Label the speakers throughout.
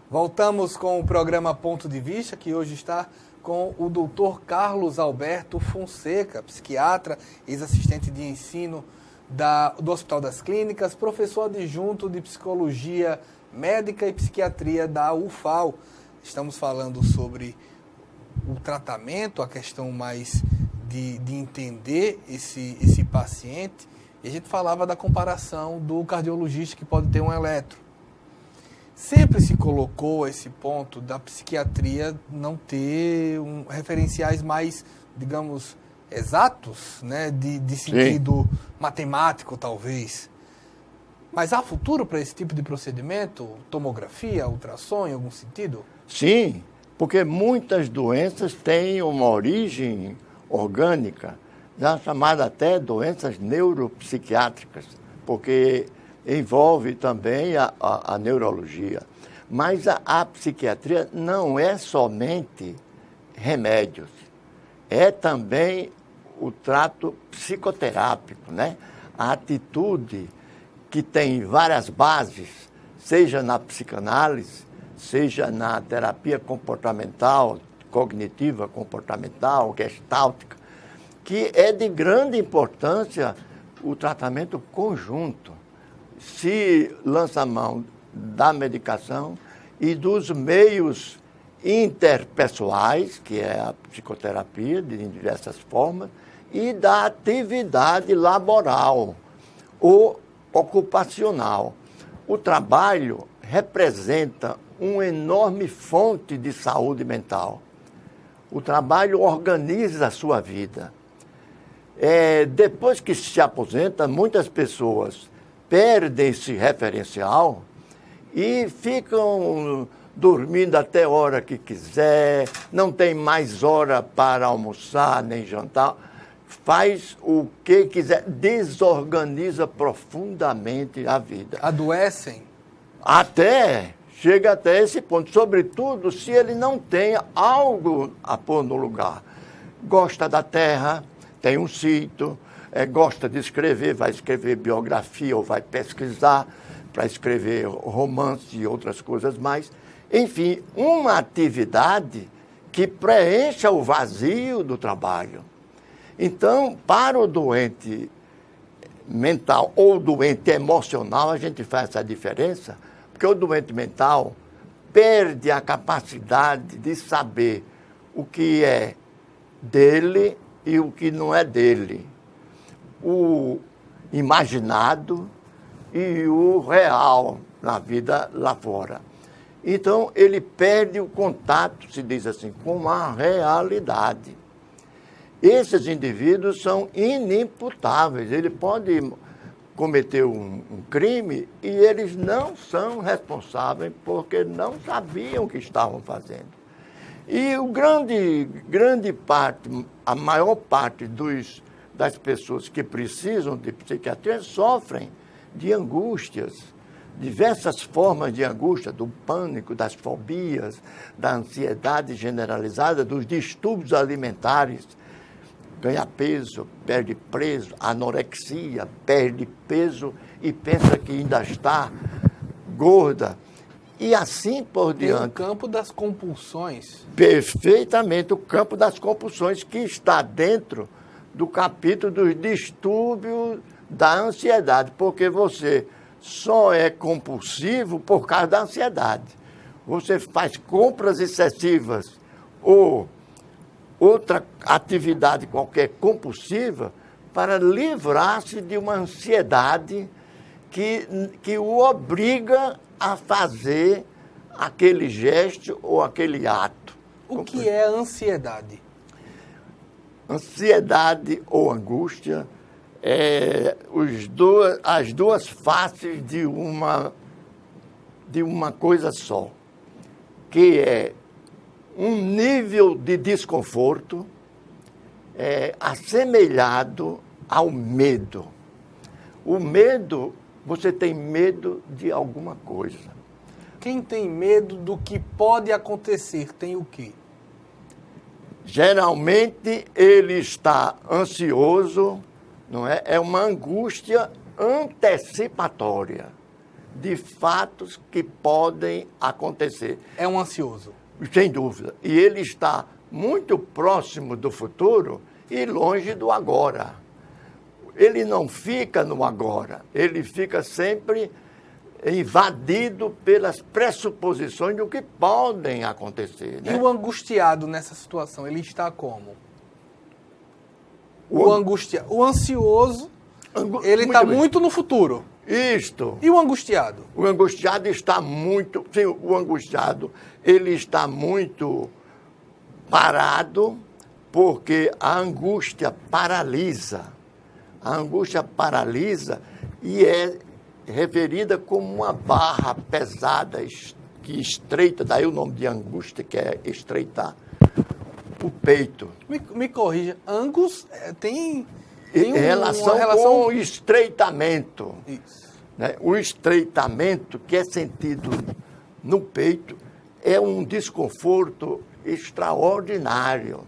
Speaker 1: Voltamos com o programa Ponto de Vista, que hoje está com o Dr. Carlos Alberto Fonseca, psiquiatra, ex-assistente de ensino do Hospital das Clínicas, professor adjunto de Psicologia Médica e Psiquiatria da UFAL. Estamos falando sobre o tratamento, a questão mais de entender esse paciente. E a gente falava da comparação do cardiologista que pode ter um eletro. Sempre se colocou esse ponto da psiquiatria não ter referenciais mais, digamos, exatos, né, de sentido matemático, talvez. Mas há futuro para esse tipo de procedimento? Tomografia, ultrassom, em algum sentido?
Speaker 2: Sim, porque muitas doenças têm uma origem orgânica, já chamada até doenças neuropsiquiátricas, porque envolve também a neurologia. Mas a psiquiatria não é somente remédios, é também o trato psicoterápico, né? A atitude que tem várias bases, seja na psicanálise, seja na terapia comportamental, cognitiva comportamental, gestáltica, que é de grande importância o tratamento conjunto. Se lança a mão da medicação e dos meios interpessoais, que é a psicoterapia de diversas formas, e da atividade laboral ou ocupacional. O trabalho representa uma enorme fonte de saúde mental. O trabalho organiza a sua vida. Depois que se aposenta, muitas pessoas perdem esse referencial e ficam dormindo até a hora que quiser, não tem mais hora para almoçar nem jantar, faz o que quiser, desorganiza profundamente a vida.
Speaker 1: Adoecem?
Speaker 2: Chega até esse ponto, sobretudo se ele não tem algo a pôr no lugar. Gosta da terra, tem um sítio, gosta de escrever, vai escrever biografia ou vai pesquisar para escrever romance e outras coisas mais. Enfim, uma atividade que preencha o vazio do trabalho. Então, para o doente mental ou doente emocional, a gente faz essa diferença, porque o doente mental perde a capacidade de saber o que é dele e o que não é dele. O imaginado e o real na vida lá fora. Então, ele perde o contato, se diz assim, com a realidade. Esses indivíduos são inimputáveis. Ele pode cometer um crime e eles não são responsáveis porque não sabiam o que estavam fazendo. E grande parte, a maior parte das pessoas que precisam de psiquiatria sofrem de angústias, diversas formas de angústia, do pânico, das fobias, da ansiedade generalizada, dos distúrbios alimentares, ganha peso, perde peso, anorexia, perde peso e pensa que ainda está gorda. E assim por diante.
Speaker 1: Tem o campo das compulsões.
Speaker 2: Perfeitamente, o campo das compulsões que está dentro do capítulo dos distúrbios da ansiedade, porque você só é compulsivo por causa da ansiedade. Você faz compras excessivas ou outra atividade qualquer compulsiva para livrar-se de uma ansiedade que o obriga a fazer aquele gesto ou aquele ato.
Speaker 1: O que é ansiedade?
Speaker 2: Ansiedade ou angústia as duas faces de uma coisa só, que é um nível de desconforto assemelhado ao medo. O medo, você tem medo de alguma coisa.
Speaker 1: Quem tem medo do que pode acontecer tem o quê?
Speaker 2: Geralmente ele está ansioso, não é? É uma angústia antecipatória de fatos que podem acontecer.
Speaker 1: É um ansioso.
Speaker 2: Sem dúvida. E ele está muito próximo do futuro e longe do agora. Ele não fica no agora, ele fica sempre invadido pelas pressuposições do que podem acontecer. Né?
Speaker 1: E o angustiado nessa situação, ele está como? O ansioso, ele está muito no futuro.
Speaker 2: Isto.
Speaker 1: E o angustiado?
Speaker 2: O angustiado está muito... Sim, o angustiado, ele está muito parado, porque a angústia paralisa. A angústia paralisa e é referida como uma barra pesada que estreita, daí o nome de angústia, que é estreitar o peito.
Speaker 1: Me corrija, angus tem
Speaker 2: relação
Speaker 1: uma relação
Speaker 2: com o estreitamento.
Speaker 1: Isso.
Speaker 2: Né? O estreitamento que é sentido no peito é um desconforto extraordinário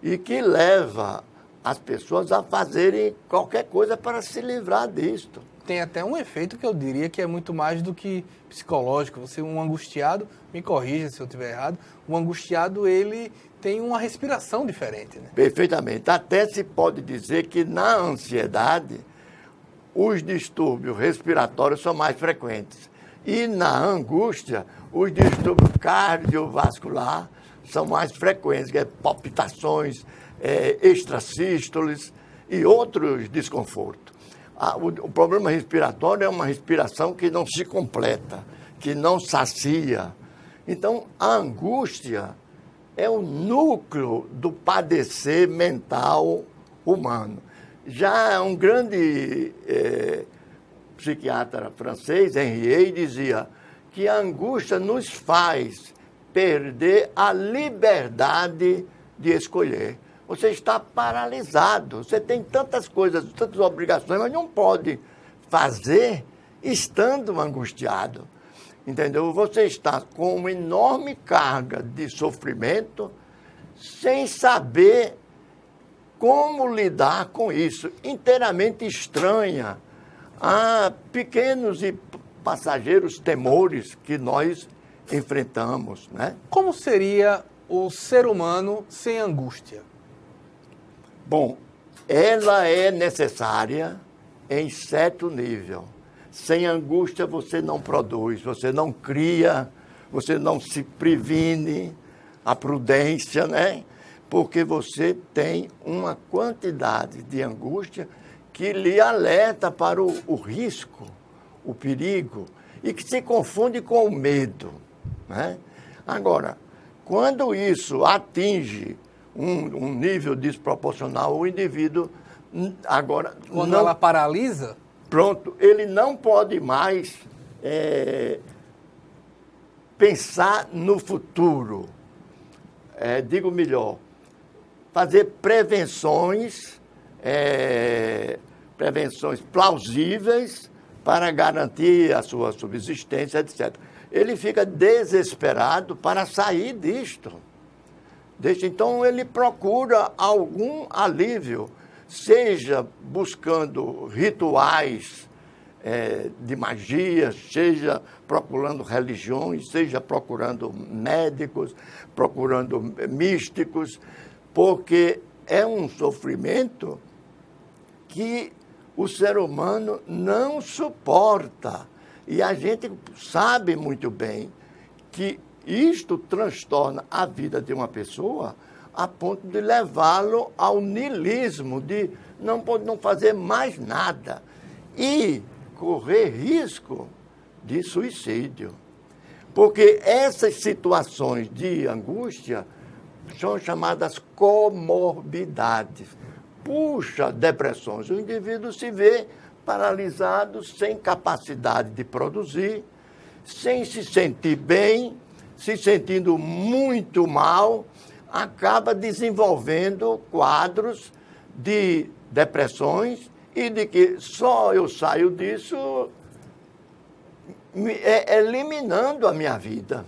Speaker 2: e que leva as pessoas a fazerem qualquer coisa para se livrar disto.
Speaker 1: Tem até um efeito que eu diria que é muito mais do que psicológico. Você, um angustiado, me corrija se eu estiver errado, um angustiado, ele tem uma respiração diferente, né?
Speaker 2: Perfeitamente. Até se pode dizer que na ansiedade, os distúrbios respiratórios são mais frequentes. E na angústia, os distúrbios cardiovasculares são mais frequentes, que é palpitações, extrasístoles e outros desconfortos. O problema respiratório é uma respiração que não se completa, que não sacia. Então, a angústia é o núcleo do padecer mental humano. Já um grande psiquiatra francês, Henriet, dizia que a angústia nos faz perder a liberdade de escolher. Você está paralisado, você tem tantas coisas, tantas obrigações, mas não pode fazer estando angustiado. Entendeu? Você está com uma enorme carga de sofrimento sem saber como lidar com isso. Inteiramente estranha a pequenos e passageiros temores que nós enfrentamos, né?
Speaker 1: Como seria o ser humano sem angústia?
Speaker 2: Bom, ela é necessária em certo nível. Sem angústia você não produz, você não cria, você não se previne, a prudência, né? Porque você tem uma quantidade de angústia que lhe alerta para o risco, o perigo, e que se confunde com o medo, né? Agora, quando isso atinge um nível desproporcional, o indivíduo agora...
Speaker 1: Quando ela paralisa?
Speaker 2: Pronto, ele não pode mais pensar no futuro. Digo melhor, fazer prevenções plausíveis para garantir a sua subsistência, etc. Ele fica desesperado para sair disto. Então, ele procura algum alívio, seja buscando rituais de magia, seja procurando religiões, seja procurando médicos, procurando místicos, porque é um sofrimento que o ser humano não suporta. E a gente sabe muito bem que isto transtorna a vida de uma pessoa a ponto de levá-lo ao niilismo, de não fazer mais nada e correr risco de suicídio. Porque essas situações de angústia são chamadas comorbidades. Puxa, depressões. O indivíduo se vê paralisado, sem capacidade de produzir, sem se sentir bem, se sentindo muito mal, acaba desenvolvendo quadros de depressões e de que só eu saio disso eliminando a minha vida.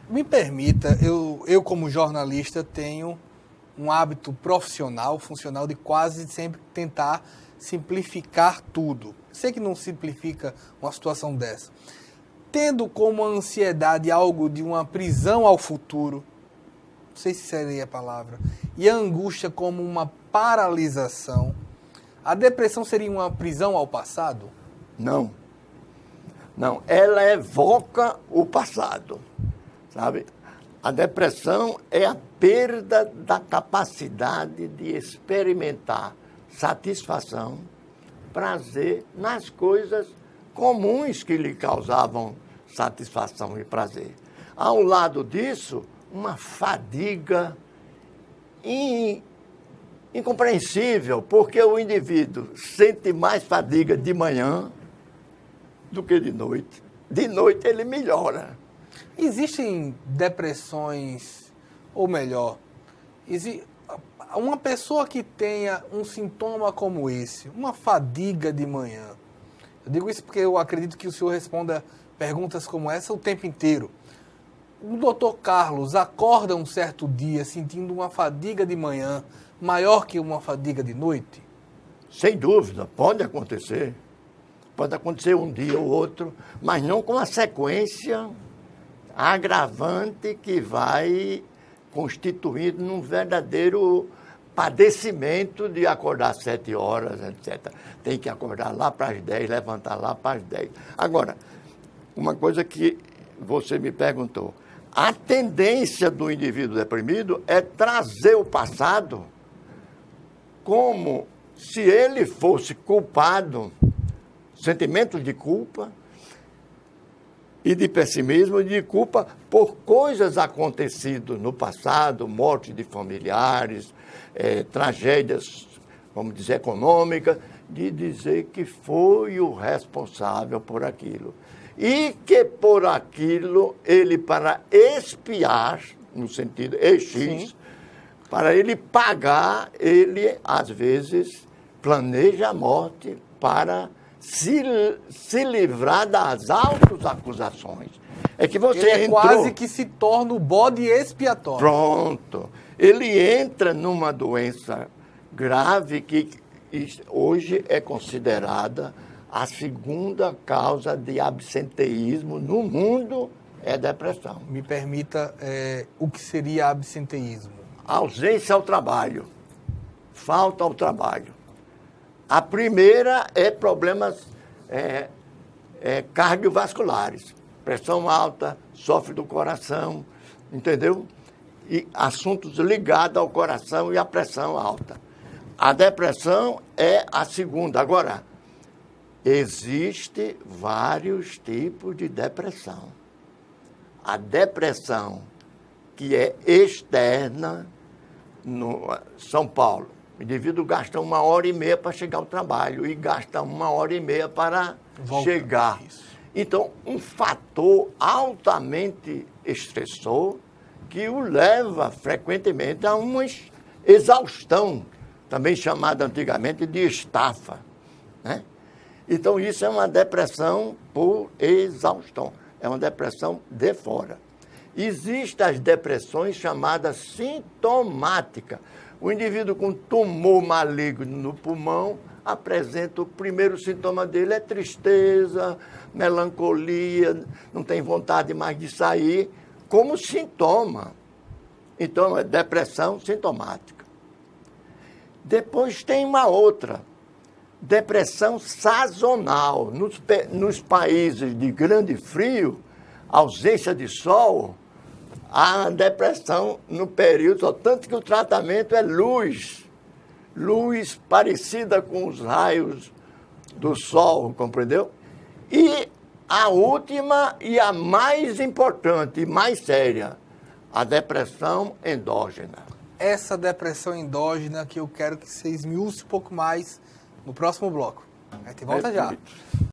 Speaker 1: Me permita, eu como jornalista tenho um hábito profissional, funcional, de quase sempre tentar simplificar tudo. Sei que não simplifica uma situação dessa, tendo como a ansiedade algo de uma prisão ao futuro, não sei se seria a palavra, e a angústia como uma paralisação, a depressão seria uma prisão ao passado?
Speaker 2: Não. Não, ela evoca o passado, sabe? A depressão é a perda da capacidade de experimentar satisfação, prazer nas coisas comuns que lhe causavam satisfação e prazer. Ao lado disso, uma fadiga incompreensível, porque o indivíduo sente mais fadiga de manhã do que de noite. De noite ele melhora.
Speaker 1: Existem depressões, ou melhor, uma pessoa que tenha um sintoma como esse, uma fadiga de manhã. Eu digo isso porque eu acredito que o senhor responda perguntas como essa o tempo inteiro. O doutor Carlos acorda um certo dia sentindo uma fadiga de manhã maior que uma fadiga de noite?
Speaker 2: Sem dúvida, pode acontecer. Pode acontecer um dia ou outro, mas não com a sequência agravante que vai constituindo num verdadeiro padecimento de acordar às 7 horas, etc. Tem que acordar lá para as 10, levantar lá para as 10. Agora, uma coisa que você me perguntou, a tendência do indivíduo deprimido é trazer o passado como se ele fosse culpado, sentimentos de culpa e de pessimismo e de culpa por coisas acontecidas no passado, morte de familiares, tragédias, vamos dizer, econômicas, de dizer que foi o responsável por aquilo. E que por aquilo ele, para expiar, no sentido EX, sim, para ele pagar, ele, às vezes, planeja a morte para se livrar das autoacusações. É que você
Speaker 1: ele
Speaker 2: entrou...
Speaker 1: quase que se torna o bode expiatório.
Speaker 2: Pronto. Ele entra numa doença grave que hoje é considerada a segunda causa de absenteísmo no mundo, é a depressão.
Speaker 1: Me permita, o que seria absenteísmo?
Speaker 2: Ausência ao trabalho, falta ao trabalho. A primeira é problemas cardiovasculares, pressão alta, sofre do coração, entendeu? E assuntos ligados ao coração e à pressão alta. A depressão é a segunda. Agora, existem vários tipos de depressão. A depressão que é externa, no São Paulo, o indivíduo gasta 1h30 para chegar ao trabalho e gasta 1h30 para chegar. Então, um fator altamente estressor que o leva frequentemente a uma exaustão, também chamada antigamente de estafa, né? Então, isso é uma depressão por exaustão, é uma depressão de fora. Existem as depressões chamadas sintomáticas. O indivíduo com tumor maligno no pulmão apresenta, o primeiro sintoma dele é tristeza, melancolia, não tem vontade mais de sair, como sintoma. Então, é depressão sintomática. Depois tem uma outra, depressão sazonal. Nos países de grande frio, ausência de sol, há depressão no período, só tanto que o tratamento é luz parecida com os raios do sol, compreendeu? E a última e a mais importante e mais séria, a depressão endógena.
Speaker 1: Essa depressão endógena que eu quero que você esmiúce um pouco mais no próximo bloco. A gente volta já.